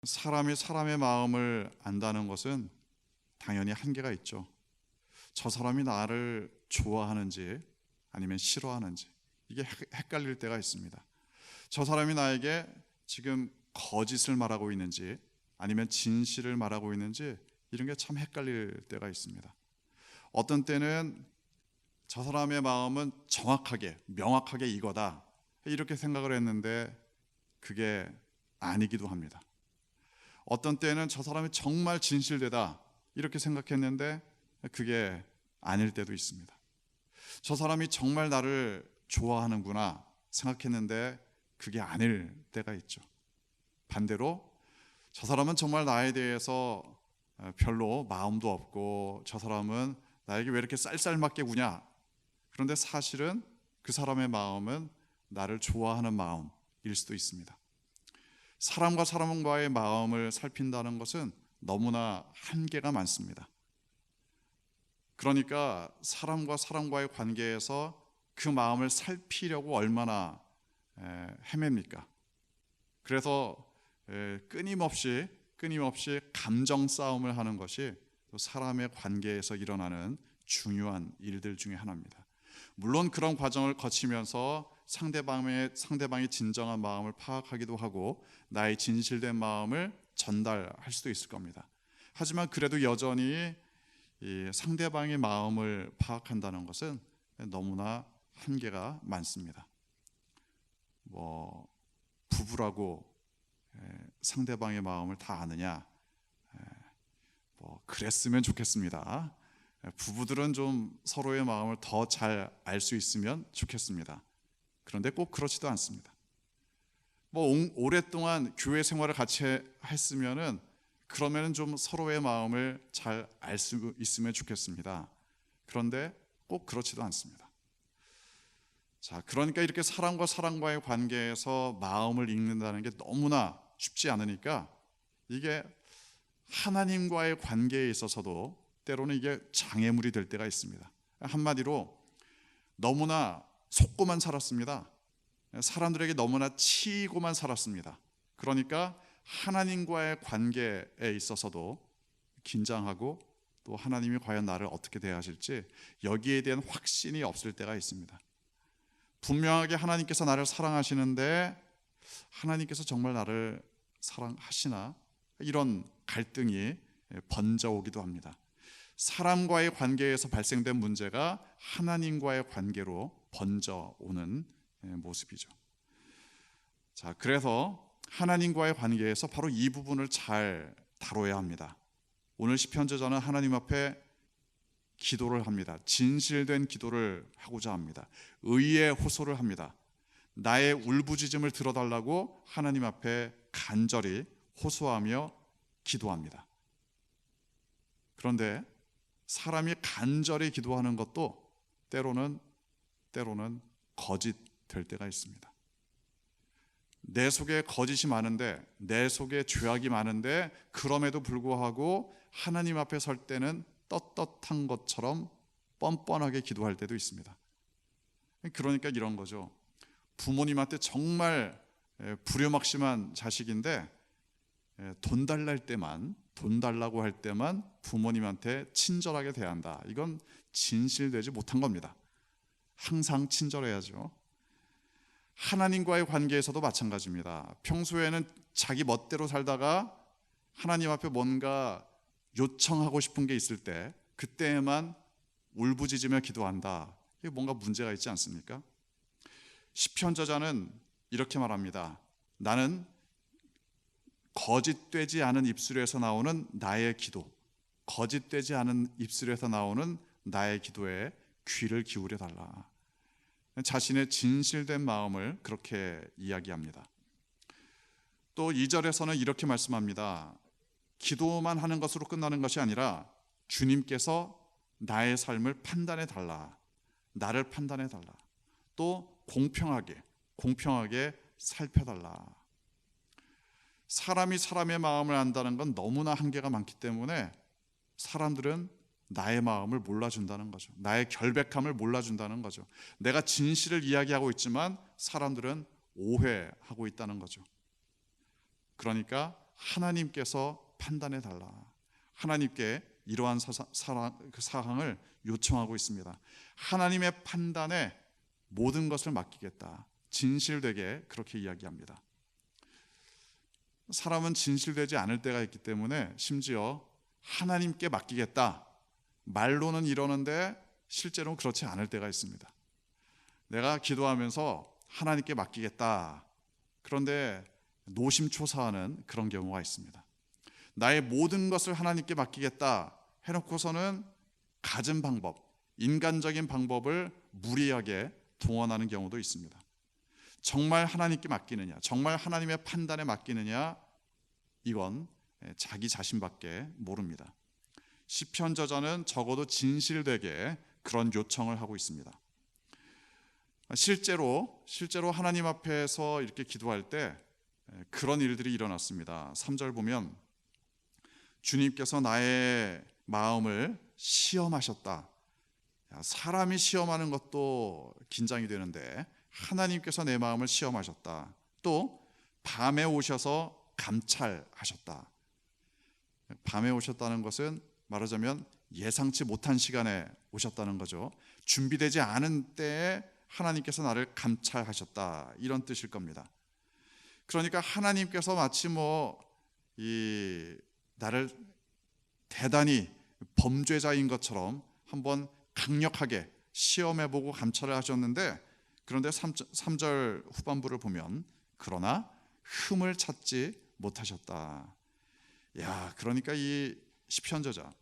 사람이 사람의 마음을 안다는 것은 당연히 한계가 있죠. 저 사람이 나를 좋아하는지 아니면 싫어하는지 이게 헷갈릴 때가 있습니다. 저 사람이 나에게 지금 거짓을 말하고 있는지 아니면 진실을 말하고 있는지 이런 게 참 헷갈릴 때가 있습니다. 어떤 때는 저 사람의 마음은 정확하게 명확하게 이거다 이렇게 생각을 했는데 그게 아니기도 합니다. 어떤 때는 저 사람이 정말 진실되다 이렇게 생각했는데 그게 아닐 때도 있습니다. 저 사람이 정말 나를 좋아하는구나 생각했는데 그게 아닐 때가 있죠. 반대로 저 사람은 정말 나에 대해서 별로 마음도 없고 저 사람은 나에게 왜 이렇게 쌀쌀맞게 구냐, 그런데 사실은 그 사람의 마음은 나를 좋아하는 마음일 수도 있습니다. 사람과 사람과의 마음을 살핀다는 것은 너무나 한계가 많습니다. 그러니까 사람과 사람과의 관계에서 그 마음을 살피려고 얼마나 헤맵니까? 그래서 끊임없이 감정 싸움을 하는 것이 또 사람의 관계에서 일어나는 중요한 일들 중에 하나입니다. 물론 그런 과정을 거치면서 상대방의 진정한 마음을 파악하기도 하고 나의 진실된 마음을 전달할 수도 있을 겁니다. 하지만 그래도 여전히 이 상대방의 마음을 파악한다는 것은 너무나 한계가 많습니다. 부부라고 상대방의 마음을 다 아느냐? 그랬으면 좋겠습니다. 부부들은 좀 서로의 마음을 더 잘 알 수 있으면 좋겠습니다. 그런데 꼭 그렇지도 않습니다. 오랫동안 교회 생활을 같이 했으면은 그러면은 좀 서로의 마음을 잘 알 수 있으면 좋겠습니다. 그런데 꼭 그렇지도 않습니다. 자, 그러니까 이렇게 사람과 사람과의 관계에서 마음을 읽는다는 게 너무나 쉽지 않으니까 이게 하나님과의 관계에 있어서도 때로는 이게 장애물이 될 때가 있습니다. 한마디로 너무나 속고만 살았습니다. 사람들에게 너무나 치이고만 살았습니다. 그러니까 하나님과의 관계에 있어서도 긴장하고 또 하나님이 과연 나를 어떻게 대하실지 여기에 대한 확신이 없을 때가 있습니다. 분명하게 하나님께서 나를 사랑하시는데 하나님께서 정말 나를 사랑하시나? 이런 갈등이 번져오기도 합니다. 사람과의 관계에서 발생된 문제가 하나님과의 관계로 번져오는 모습이죠. 자, 그래서 하나님과의 관계에서 바로 이 부분을 잘 다뤄야 합니다. 오늘 시편저자는 하나님 앞에 기도를 합니다. 진실된 기도를 하고자 합니다. 의의 호소를 합니다. 나의 울부짖음을 들어달라고 하나님 앞에 간절히 호소하며 기도합니다. 그런데 사람이 간절히 기도하는 것도 때로는 거짓 될 때가 있습니다. 내 속에 거짓이 많은데, 내 속에 죄악이 많은데 그럼에도 불구하고 하나님 앞에 설 때는 떳떳한 것처럼 뻔뻔하게 기도할 때도 있습니다. 그러니까 이런 거죠. 부모님한테 정말 불효막심한 자식인데 돈 달라고 할 때만 부모님한테 친절하게 대한다. 이건 진실되지 못한 겁니다. 항상 친절해야죠. 하나님과의 관계에서도 마찬가지입니다. 평소에는 자기 멋대로 살다가 하나님 앞에 뭔가 요청하고 싶은 게 있을 때 그때에만 울부짖으며 기도한다. 이게 뭔가 문제가 있지 않습니까? 시편 저자는 이렇게 말합니다. 나는 거짓되지 않은 입술에서 나오는 나의 기도, 거짓되지 않은 입술에서 나오는 나의 기도에 귀를 기울여 달라. 자신의 진실된 마음을 그렇게 이야기합니다. 또 2절에서는 이렇게 말씀합니다. 기도만 하는 것으로 끝나는 것이 아니라 주님께서 나의 삶을 판단해 달라. 나를 판단해 달라. 또 공평하게 살펴달라. 사람이 사람의 마음을 안다는 건 너무나 한계가 많기 때문에 사람들은 나의 마음을 몰라준다는 거죠. 나의 결백함을 몰라준다는 거죠. 내가 진실을 이야기하고 있지만 사람들은 오해하고 있다는 거죠. 그러니까 하나님께서 판단해 달라. 하나님께 이러한 사항을 요청하고 있습니다. 하나님의 판단에 모든 것을 맡기겠다. 진실되게 그렇게 이야기합니다. 사람은 진실되지 않을 때가 있기 때문에 심지어 하나님께 맡기겠다. 말로는 이러는데 실제로는 그렇지 않을 때가 있습니다. 내가 기도하면서 하나님께 맡기겠다. 그런데 노심초사하는 그런 경우가 있습니다. 나의 모든 것을 하나님께 맡기겠다 해놓고서는 갖은 방법, 인간적인 방법을 무리하게 동원하는 경우도 있습니다. 정말 하나님께 맡기느냐, 정말 하나님의 판단에 맡기느냐, 이건 자기 자신밖에 모릅니다. 시편 저자는 적어도 진실되게 그런 요청을 하고 있습니다. 실제로 하나님 앞에서 이렇게 기도할 때 그런 일들이 일어났습니다. 3절 보면 주님께서 나의 마음을 시험하셨다. 사람이 시험하는 것도 긴장이 되는데 하나님께서 내 마음을 시험하셨다. 또 밤에 오셔서 감찰하셨다. 밤에 오셨다는 것은 말하자면 예상치 못한 시간에 오셨다는 거죠. 준비되지 않은 때에 하나님께서 나를 감찰하셨다, 이런 뜻일 겁니다. 그러니까 하나님께서 마치 나를 대단히 범죄자인 것처럼 한번 강력하게 시험해보고 감찰을 하셨는데, 그런데 3절 후반부를 보면 그러나 흠을 찾지 못하셨다. 그러니까 이 시편 저자,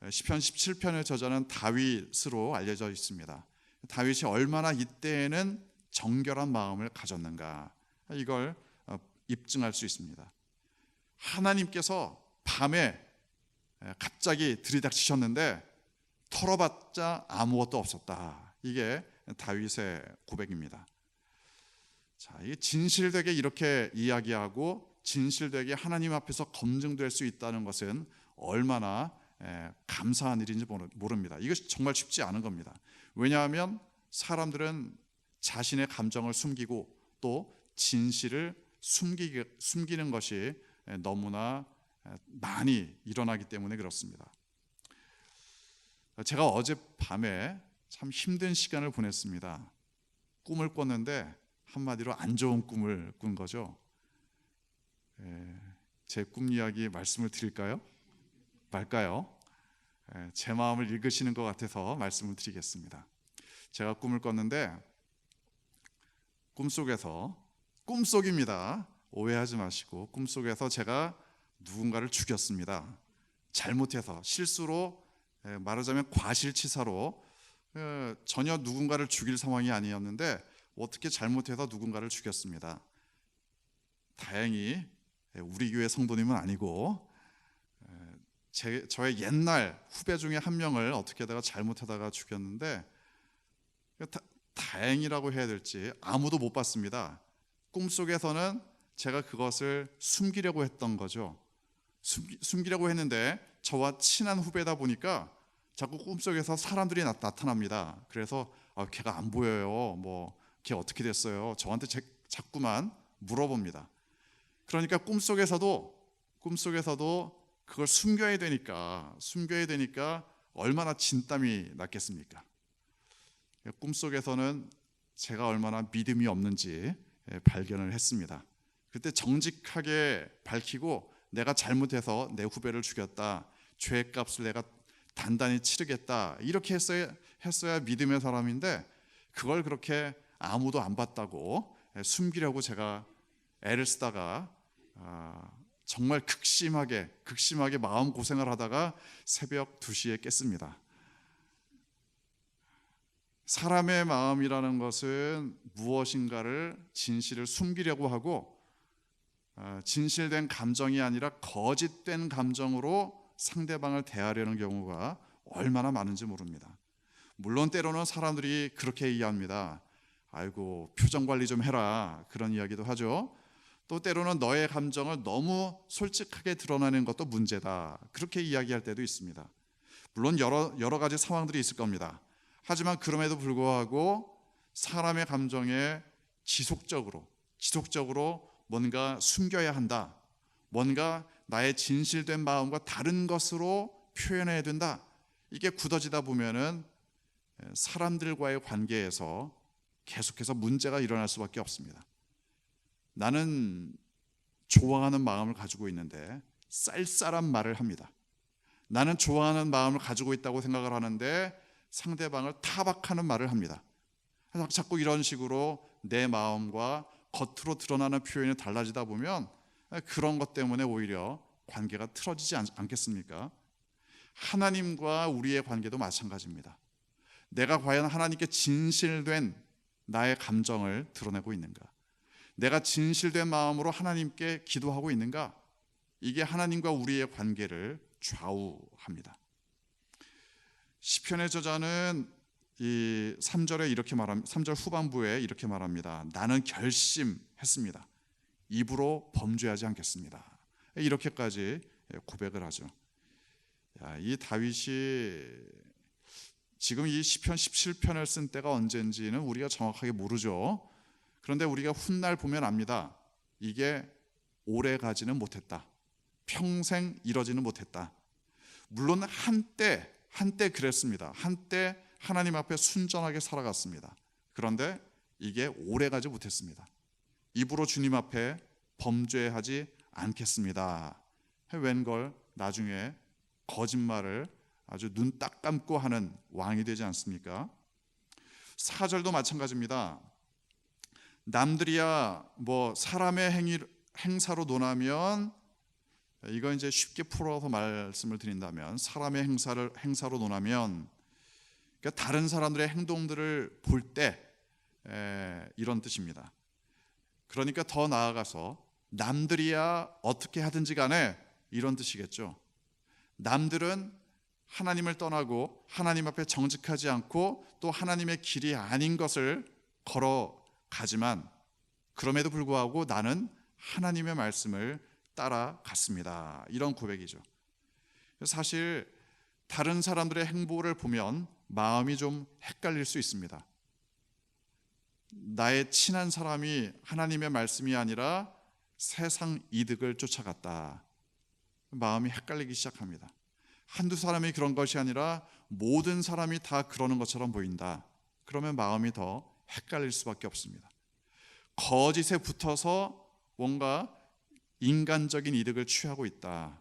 시편 17편의 저자는 다윗으로 알려져 있습니다. 다윗이 얼마나 이때에는 정결한 마음을 가졌는가, 이걸 입증할 수 있습니다. 하나님께서 밤에 갑자기 들이닥치셨는데 털어봤자 아무것도 없었다. 이게 다윗의 고백입니다. 자, 이게 진실되게 이렇게 이야기하고 진실되게 하나님 앞에서 검증될 수 있다는 것은 얼마나 감사한 일인지 모릅니다. 이것이 정말 쉽지 않은 겁니다. 왜냐하면 사람들은 자신의 감정을 숨기고 또 진실을 숨기는 것이 너무나 많이 일어나기 때문에 그렇습니다. 제가 어젯밤에 참 힘든 시간을 보냈습니다. 꿈을 꿨는데 한마디로 안 좋은 꿈을 꾼 거죠. 제 꿈 이야기 말씀을 드릴까요? 말까요? 제 마음을 읽으시는 것 같아서 말씀을 드리겠습니다. 제가 꿈을 꿨는데 꿈속입니다. 오해하지 마시고 꿈속에서 제가 누군가를 죽였습니다. 잘못해서, 실수로, 말하자면 과실치사로, 전혀 누군가를 죽일 상황이 아니었는데 어떻게 잘못해서 누군가를 죽였습니다. 다행히 우리 교회 성도님은 아니고 저의 옛날 후배 중에 한 명을 어떻게다가 잘못하다가 죽였는데, 다행이라고 해야 될지 아무도 못 봤습니다. 꿈속에서는 제가 그것을 숨기려고 했던 거죠. 숨기려고 했는데 저와 친한 후배다 보니까 자꾸 꿈속에서 사람들이 나타납니다. 그래서 걔가 안 보여요, 걔 어떻게 됐어요, 저한테 자꾸만 물어봅니다. 그러니까 꿈속에서도 그걸 숨겨야 되니까 얼마나 진땀이 났겠습니까? 꿈속에서는 제가 얼마나 믿음이 없는지 발견을 했습니다. 그때 정직하게 밝히고 내가 잘못해서 내 후배를 죽였다, 죄값을 내가 단단히 치르겠다, 이렇게 했어야 믿음의 사람인데 그걸 그렇게 아무도 안 봤다고 숨기려고 제가 애를 쓰다가 정말 극심하게 마음고생을 하다가 새벽 2시에 깼습니다. 사람의 마음이라는 것은 무엇인가를 진실을 숨기려고 하고 진실된 감정이 아니라 거짓된 감정으로 상대방을 대하려는 경우가 얼마나 많은지 모릅니다. 물론 때로는 사람들이 그렇게 이해합니다. 아이고, 표정 관리 좀 해라, 그런 이야기도 하죠. 또 때로는 너의 감정을 너무 솔직하게 드러내는 것도 문제다, 그렇게 이야기할 때도 있습니다. 물론 여러 가지 상황들이 있을 겁니다. 하지만 그럼에도 불구하고 사람의 감정에 지속적으로 뭔가 숨겨야 한다, 뭔가 나의 진실된 마음과 다른 것으로 표현해야 된다. 이게 굳어지다 보면은 사람들과의 관계에서 계속해서 문제가 일어날 수밖에 없습니다. 나는 좋아하는 마음을 가지고 있는데 쌀쌀한 말을 합니다. 나는 좋아하는 마음을 가지고 있다고 생각을 하는데 상대방을 타박하는 말을 합니다. 자꾸 이런 식으로 내 마음과 겉으로 드러나는 표현이 달라지다 보면 그런 것 때문에 오히려 관계가 틀어지지 않겠습니까? 하나님과 우리의 관계도 마찬가지입니다. 내가 과연 하나님께 진실된 나의 감정을 드러내고 있는가? 내가 진실된 마음으로 하나님께 기도하고 있는가? 이게 하나님과 우리의 관계를 좌우합니다. 시편의 저자는 이 3절에 이렇게 말합니다. 3절 후반부에 이렇게 말합니다. 나는 결심했습니다. 입으로 범죄하지 않겠습니다. 이렇게까지 고백을 하죠. 이 다윗이 지금 이 시편 17편을 쓴 때가 언젠지는 우리가 정확하게 모르죠. 그런데 우리가 훗날 보면 압니다. 이게 오래 가지는 못했다. 평생 이러지는 못했다. 물론 한때 그랬습니다. 한때 하나님 앞에 순전하게 살아갔습니다. 그런데 이게 오래 가지 못했습니다. 입으로 주님 앞에 범죄하지 않겠습니다. 웬걸 나중에 거짓말을 아주 눈 딱 감고 하는 왕이 되지 않습니까? 4절도 마찬가지입니다. 남들이야 뭐 사람의 행사로 논하면, 이거 이제 쉽게 풀어서 말씀을 드린다면, 사람의 행사로 논하면 그러니까 다른 사람들의 행동들을 볼 때 이런 뜻입니다. 그러니까 더 나아가서 남들이야 어떻게 하든지 간에 이런 뜻이겠죠. 남들은 하나님을 떠나고 하나님 앞에 정직하지 않고 또 하나님의 길이 아닌 것을 걸어가지만 그럼에도 불구하고 나는 하나님의 말씀을 따라갔습니다. 이런 고백이죠. 사실 다른 사람들의 행보를 보면 마음이 좀 헷갈릴 수 있습니다. 나의 친한 사람이 하나님의 말씀이 아니라 세상 이득을 쫓아갔다. 마음이 헷갈리기 시작합니다. 한두 사람이 그런 것이 아니라 모든 사람이 다 그러는 것처럼 보인다. 그러면 마음이 더 헷갈릴 수밖에 없습니다. 거짓에 붙어서 뭔가 인간적인 이득을 취하고 있다.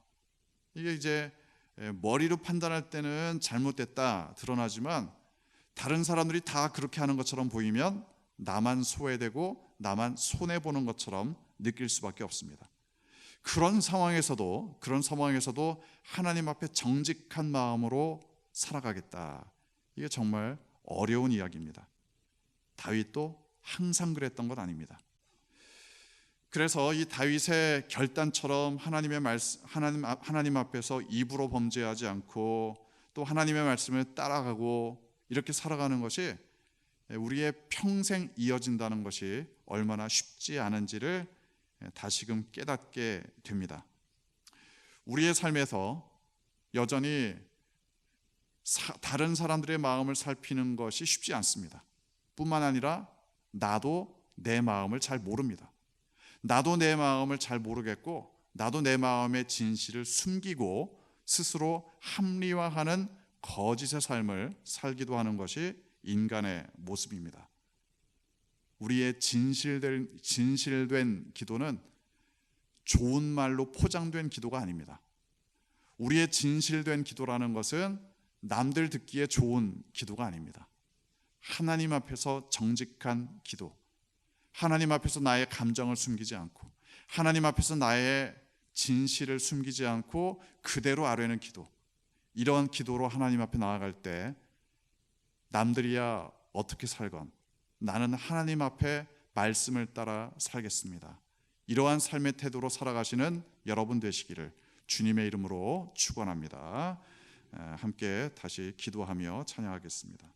이게 이제 머리로 판단할 때는 잘못됐다 드러나지만 다른 사람들이 다 그렇게 하는 것처럼 보이면 나만 소외되고 나만 손해보는 것처럼 느낄 수밖에 없습니다. 그런 상황에서도 하나님 앞에 정직한 마음으로 살아가겠다. 이게 정말 어려운 이야기입니다. 다윗도 항상 그랬던 건 아닙니다. 그래서 이 다윗의 결단처럼 하나님 앞에서 입으로 범죄하지 않고 또 하나님의 말씀을 따라가고 이렇게 살아가는 것이 우리의 평생 이어진다는 것이 얼마나 쉽지 않은지를 다시금 깨닫게 됩니다. 우리의 삶에서 여전히 다른 사람들의 마음을 살피는 것이 쉽지 않습니다. 뿐만 아니라 나도 내 마음을 잘 모릅니다. 나도 내 마음을 잘 모르겠고 나도 내 마음의 진실을 숨기고 스스로 합리화하는 거짓의 삶을 살기도 하는 것이 인간의 모습입니다. 우리의 진실된 기도는 좋은 말로 포장된 기도가 아닙니다. 우리의 진실된 기도라는 것은 남들 듣기에 좋은 기도가 아닙니다. 하나님 앞에서 정직한 기도, 하나님 앞에서 나의 감정을 숨기지 않고 하나님 앞에서 나의 진실을 숨기지 않고 그대로 아뢰는 기도, 이런 기도로 하나님 앞에 나아갈 때 남들이야 어떻게 살건 나는 하나님 앞에 말씀을 따라 살겠습니다. 이러한 삶의 태도로 살아가시는 여러분 되시기를 주님의 이름으로 축원합니다. 함께 다시 기도하며 찬양하겠습니다.